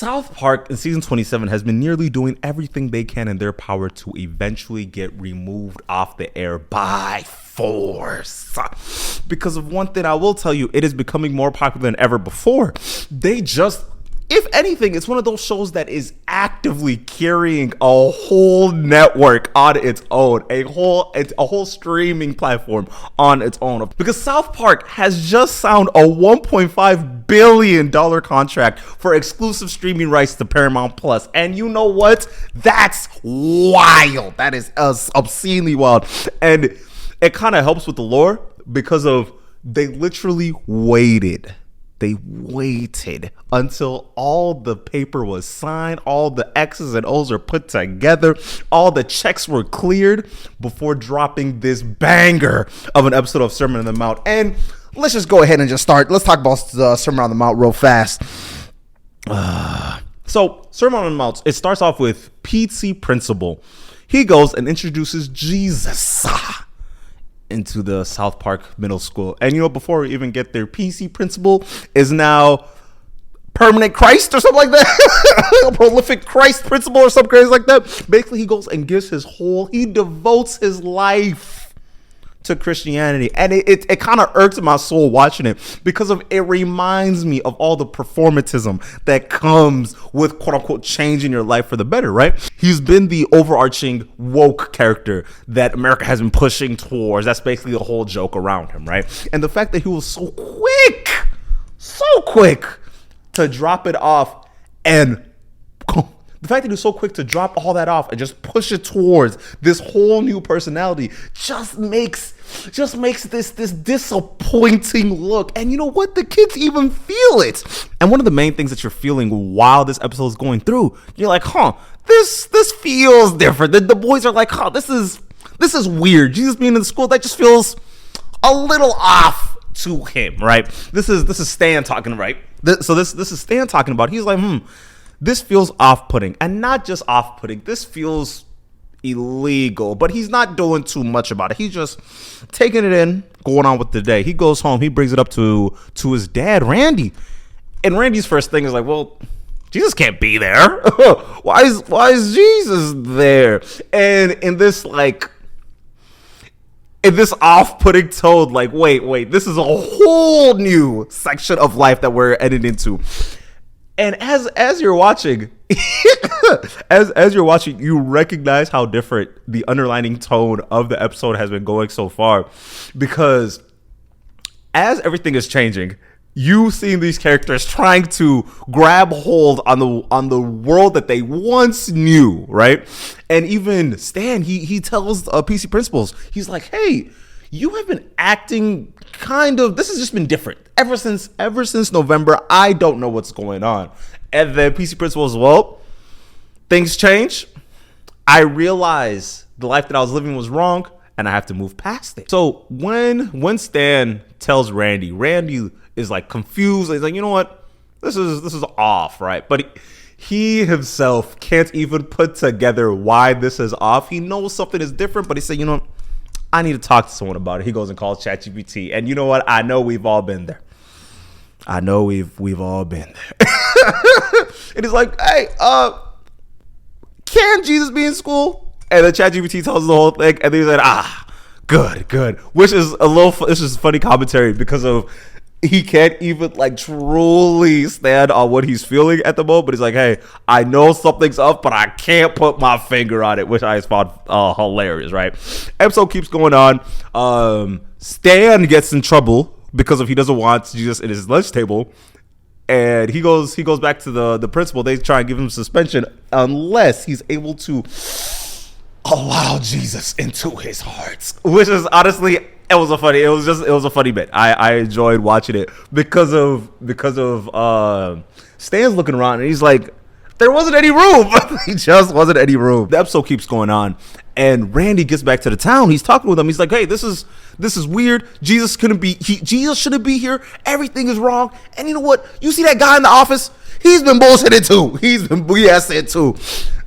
South Park in season 27 has been nearly doing everything they can in their power to eventually get removed off the air by force. Because of one thing I will tell you, it is becoming more popular than ever before. They just, if anything, it's one of those shows that is actively carrying a whole network on its own, a whole streaming platform on its own. Because South Park has just signed a $1.5 billion contract for exclusive streaming rights to Paramount Plus. And you know what? That's wild. That is obscenely wild. And it kind of helps with the lore because of they literally waited. They waited until all the paper was signed, all the X's and O's are put together, all the checks were cleared before dropping this banger of an episode of Sermon on the Mount. And let's just go ahead and just start. Let's talk about the Sermon on the Mount real fast. So Sermon on the Mount, it starts off with PC Principal. He goes and introduces Jesus into the South Park Middle School. And you know, before we even get there, PC Principal is now Permanent Christ or something like that. Prolific Christ Principal or something crazy like that. Basically, he goes and gives he devotes his life to Christianity. And it kind of irks my soul watching it because it reminds me of all the performatism that comes with quote unquote changing your life for the better, right? He's been the overarching woke character that America has been pushing towards. That's basically the whole joke around him, right? And the fact that he was so quick to drop it off and the fact that he was so quick to drop all that off and just push it towards this whole new personality just makes this disappointing look. And you know what? The kids even feel it. And one of the main things that you're feeling while this episode is going through, you're like, this feels different. The boys are like, this is weird. Jesus being in the school, that just feels a little off to him, right? This is Stan talking, right? So this is Stan talking about. He's like, this feels off-putting, and not just off-putting. This feels illegal, but he's not doing too much about it. He's just taking it in, going on with the day. He goes home. He brings it up to his dad, Randy, and Randy's first thing is like, well, Jesus can't be there. Why is Jesus there? And in this off-putting tone, like, wait, this is a whole new section of life that we're headed into. And as you're watching, as you're watching, you recognize how different the underlining tone of the episode has been going so far, because as everything is changing, you seeing these characters trying to grab hold on the world that they once knew, right? And even Stan, he tells PC Principals, he's like, hey, you have been acting this has just been different ever since November. I don't know what's going on. And then PC Principals, well, things change. I realize the life that I was living was wrong, and I have to move past it. So when Stan tells Randy is like confused. He's like, you know what? This is off, right? But he himself can't even put together why this is off. He knows something is different, but he said, you know what? I need to talk to someone about it. He goes and calls ChatGPT. And you know what? I know we've all been there. I know we've all been there. And he's like, hey, can Jesus be in school? And then ChatGPT tells the whole thing. And then he's like, good. Which is this is funny commentary because of he can't even truly stand on what he's feeling at the moment. But he's like, hey, I know something's up, but I can't put my finger on it, which I just found hilarious, right? Episode keeps going on. Stan gets in trouble because he doesn't want Jesus at his lunch table. And he goes back to the principal. They try and give him suspension unless he's able to allow Jesus into his heart, which is honestly, it was a funny bit. I enjoyed watching it because of Stan's looking around and he's like, there wasn't any room. He just wasn't any room. The episode keeps going on, and Randy gets back to the town. He's talking with them. He's like, hey, this is weird. Jesus shouldn't be here. Everything is wrong. And you know what? You see that guy in the office? He's been bullshitting too. He's been BSing too.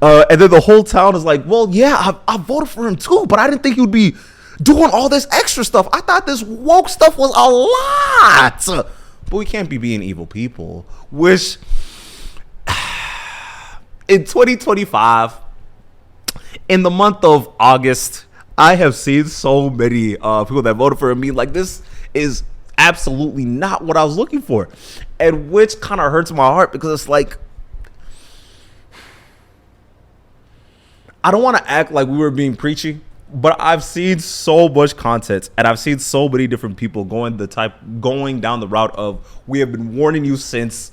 And then the whole town is like, well, yeah, I voted for him too, but I didn't think he would be doing all this extra stuff. I thought this woke stuff was a lot. But we can't be being evil people, which in 2025, in the month of August, I have seen so many people that voted for me. Like, this is absolutely not what I was looking for, and which kind of hurts my heart, because it's like, I don't want to act like we were being preachy, but I've seen so much content, and I've seen so many different people going down the route of, we have been warning you since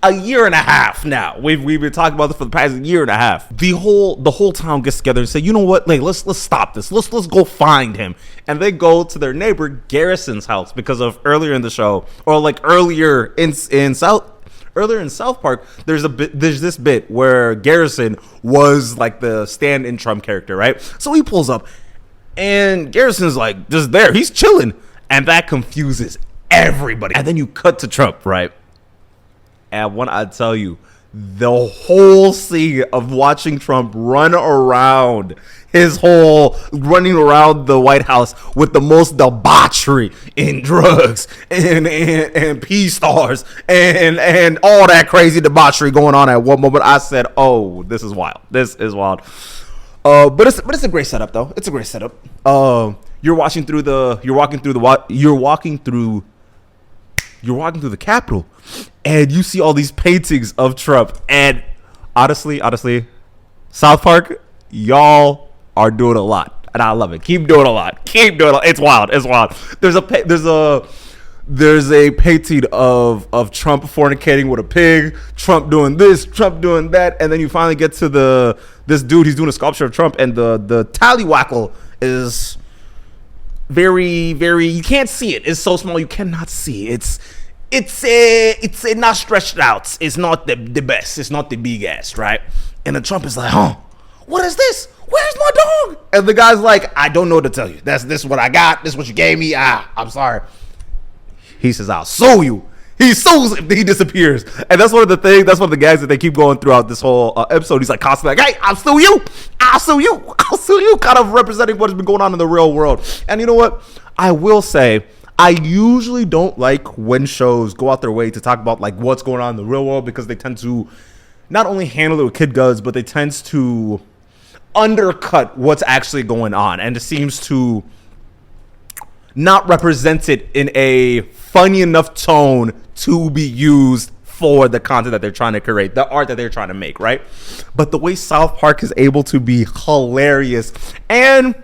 a year and a half now. We've been talking about this for the past year and a half. The whole town gets together and say, you know what? Like, let's stop this. Let's go find him. And they go to their neighbor Garrison's house, because of earlier in the show, or like earlier in South Park, there's this bit where Garrison was like the stand-in Trump character, right? So he pulls up, and Garrison's like just there. He's chilling, and that confuses everybody. And then you cut to Trump, right? And when I tell you, the whole scene of watching Trump running around the White House with the most debauchery in drugs and P stars and all that crazy debauchery going on at one moment, I said, "Oh, this is wild. This is wild." But it's a great setup, though. It's a great setup. You're walking through the Capitol, and you see all these paintings of Trump. And honestly, South Park, y'all are doing a lot, and I love it. Keep doing a lot. It's wild. There's a painting of Trump fornicating with a pig, Trump doing this, Trump doing that, and then you finally get to this dude. He's doing a sculpture of Trump, and the tallywackle is very, very, you can't see it. It's so small you cannot see. It's not stretched out. It's not the best. It's not the big ass, right? And the Trump is like, "Huh, what is this? Where's my dog?" And the guy's like, "I don't know what to tell you. This is what I got. This is what you gave me. I'm sorry." He says, "I'll sue you." He sues if he disappears. And that's one of the gags that they keep going throughout this whole episode. He's like constantly like, "Hey, I'll sue you. Kind of representing what has been going on in the real world. And you know what? I will say, I usually don't like when shows go out their way to talk about like what's going on in the real world, because they tend to not only handle it with kid gloves, but they tend to undercut what's actually going on. And it seems to not represent it in a funny enough tone to be used for the content that they're trying to create, the art that they're trying to make, right? But the way South Park is able to be hilarious, and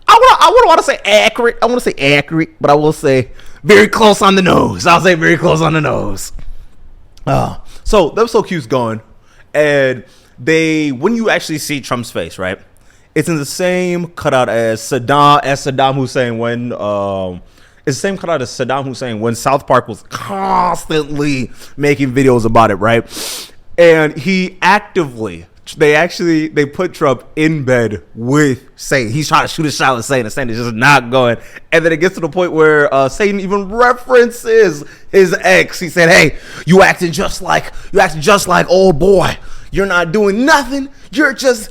I wouldn't want to say accurate. I want to say accurate, but I will say very close on the nose. I'll say very close on the nose. So the episode keeps going, and when you actually see Trump's face, right? It's in the same cutout as Saddam Hussein when South Park was constantly making videos about it, right? And they put Trump in bed with Satan. He's trying to shoot a shot with Satan, and Satan is just not going. And then it gets to the point where Satan even references his ex. He said, "Hey, you acting just like old boy. You're not doing nothing. You're just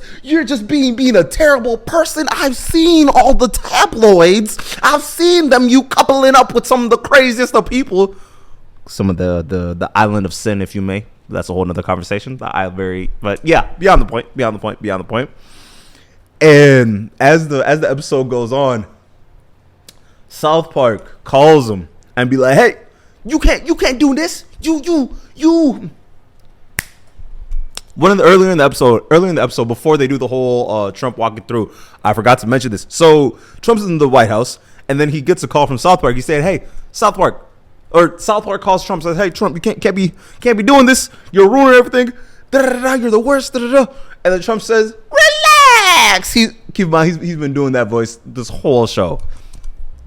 being a terrible person. I've seen all the tabloids. I've seen them, you coupling up with some of the craziest of people." Some of the island of sin, if you may. That's a whole nother conversation. But yeah, beyond the point. And as the episode goes on, South Park calls him and be like, "Hey, you can't do this. You. Earlier in the episode, before they do the whole Trump walking through, I forgot to mention this. So Trump's in the White House, and then he gets a call from South Park. He said, "Hey, South Park calls Trump, says, 'Hey, Trump, you can't be doing this. You're ruining everything. You're the worst. And then Trump says, "Relax." Keep in mind, he's been doing that voice this whole show.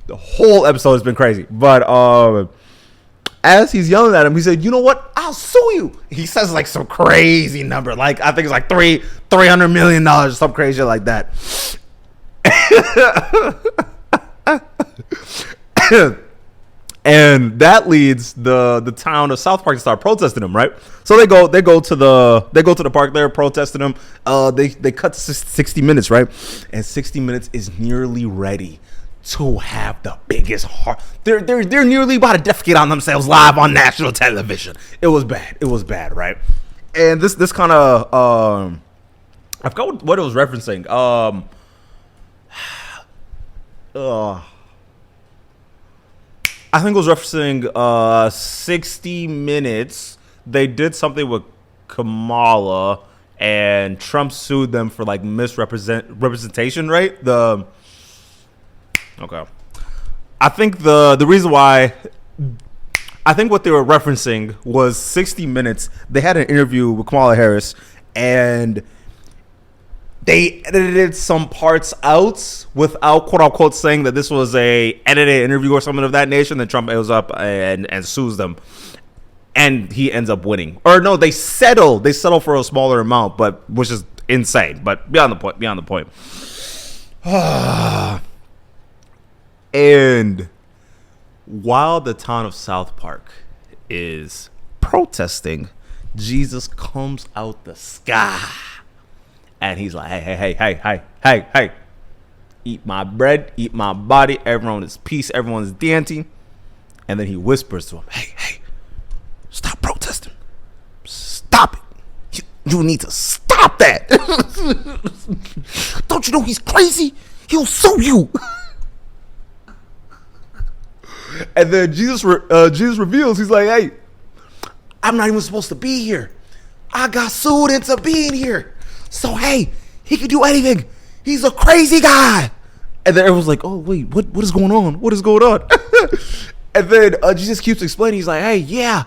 The whole episode has been crazy. But as he's yelling at him, he said, "You know what? I'll sue you." He says like some crazy number, like I think it's like $300 million, something crazy like that. And that leads the town of South Park to start protesting him, right? So they go to the park. They're protesting him. They cut to 60 Minutes, right? And 60 Minutes is nearly ready to have the biggest heart. They're nearly about to defecate on themselves live on national television. It was bad, right? And this kind of I forgot what it was referencing. I think it was referencing 60 Minutes. They did something with Kamala, and Trump sued them for like misrepresentation, right? Okay. I think the reason why, I think what they were referencing was 60 Minutes. They had an interview with Kamala Harris, and they edited some parts out without quote unquote saying that this was a edited interview or something of that nature. Then Trump goes up and sues them, and he ends up winning. Or no, they settle for a smaller amount, but which is insane. But beyond the point. And while the town of South Park is protesting, Jesus comes out the sky. And he's like, hey, eat my bread, eat my body. Everyone is peace. Everyone's dainty. And then he whispers to him, hey, stop protesting. Stop it. You need to stop that. Don't you know he's crazy? He'll sue you. And then Jesus reveals, he's like, hey, I'm not even supposed to be here. I got sued into being here. So, hey, he can do anything. He's a crazy guy. And then everyone's like, oh, wait, what is going on? What is going on? And then Jesus keeps explaining. He's like, hey, yeah,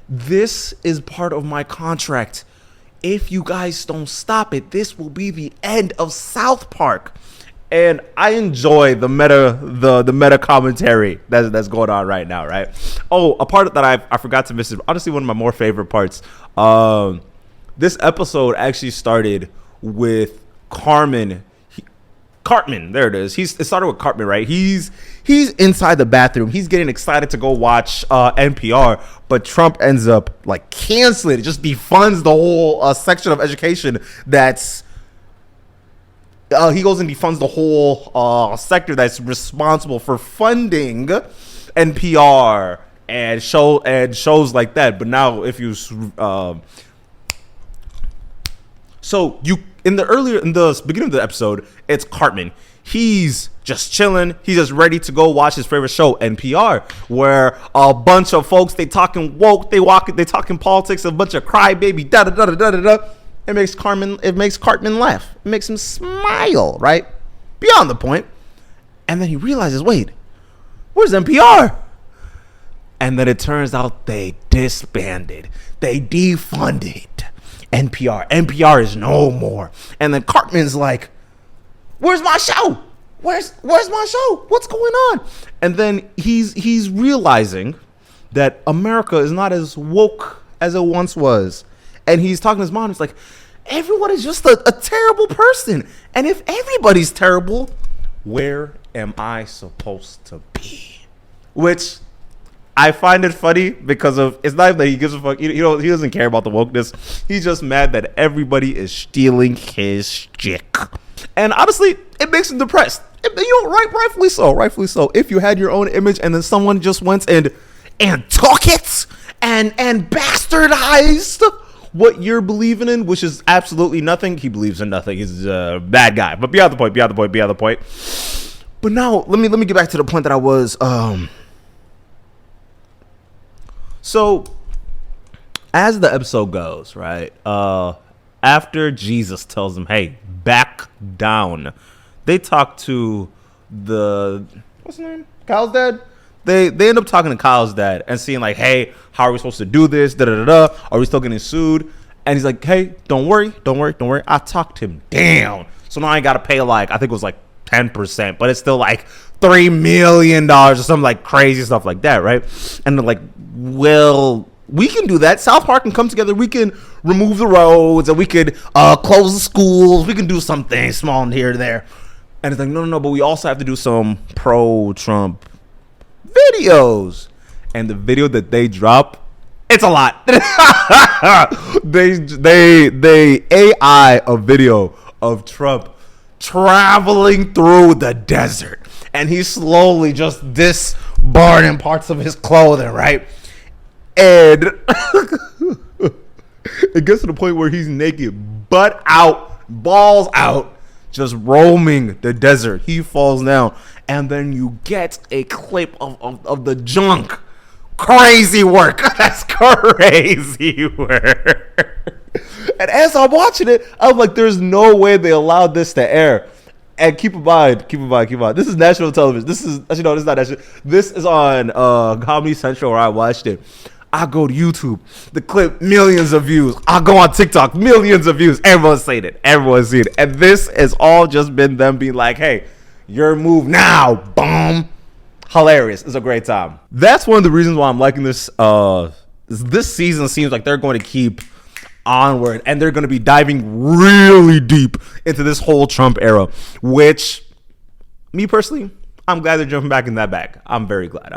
this is part of my contract. If you guys don't stop it, this will be the end of South Park. And I enjoy the meta commentary that's going on right now, right? Oh, a part that I forgot to mention, honestly, one of my more favorite parts. This episode actually started with Cartman. There it is. It started with Cartman, right? He's inside the bathroom. He's getting excited to go watch NPR, but Trump ends up like canceling it. Just defunds the whole section of education. That's he goes and defunds the whole sector that's responsible for funding NPR and shows like that. But now, if you so you in the beginning of the episode, it's Cartman. He's just chilling. He's just ready to go watch his favorite show, NPR, where a bunch of folks, they talking woke, they talking politics, a bunch of crybaby, da da da da da da. It makes Cartman laugh. It makes him smile, right? Beyond the point. And then he realizes, wait, where's NPR? And then it turns out they disbanded. They defunded NPR. NPR is no more. And then Cartman's like, where's my show? Where's my show? What's going on? And then he's realizing that America is not as woke as it once was. And he's talking to his mom. He's like, everyone is just a terrible person. And if everybody's terrible, where am I supposed to be? Which I find it funny because of, it's not even that he gives a fuck. He doesn't care about the wokeness. He's just mad that everybody is stealing his chick. And honestly, it makes him depressed. Rightfully so. If you had your own image and then someone just went and took it and bastardized what you're believing in, which is absolutely nothing. He believes in nothing. He's a bad guy. But beyond the point. But now let me get back to the point that I was. So as the episode goes, right? After Jesus tells them, "Hey, back down," they talk to what's his name? Kyle's dad. They end up talking to Kyle's dad and seeing like, hey, how are we supposed to do this? Are we still getting sued? And he's like, hey, don't worry. I talked him down. So now I got to pay like, I think it was like 10%, but it's still like $3 million or something like crazy stuff like that, right? And they're like, well, we can do that. South Park can come together. We can remove the roads and we could close the schools. We can do something small in here and there. And it's like, no, but we also have to do some pro-Trump videos. And the video that they drop, it's a lot. they AI a video of Trump traveling through the desert and he's slowly just disbarring parts of his clothing, right? And it gets to the point where he's naked, butt out, balls out, just roaming the desert. He falls down, and then you get a clip of the junk. Crazy work. That's crazy work. And as I'm watching it, I'm like, there's no way they allowed this to air. And keep in mind. This is national television. This is, actually, no, this is not national. This is on Comedy Central where I watched it. I go to YouTube, the clip, millions of views. I go on TikTok, millions of views. Everyone's saying it. Everyone's seeing it. And this has all just been them being like, hey, your move now. Boom. Hilarious. It's a great time. That's one of the reasons why I'm liking this. This season seems like they're going to keep onward, and they're going to be diving really deep into this whole Trump era, which, me personally, I'm glad they're jumping back in that bag. I'm very glad.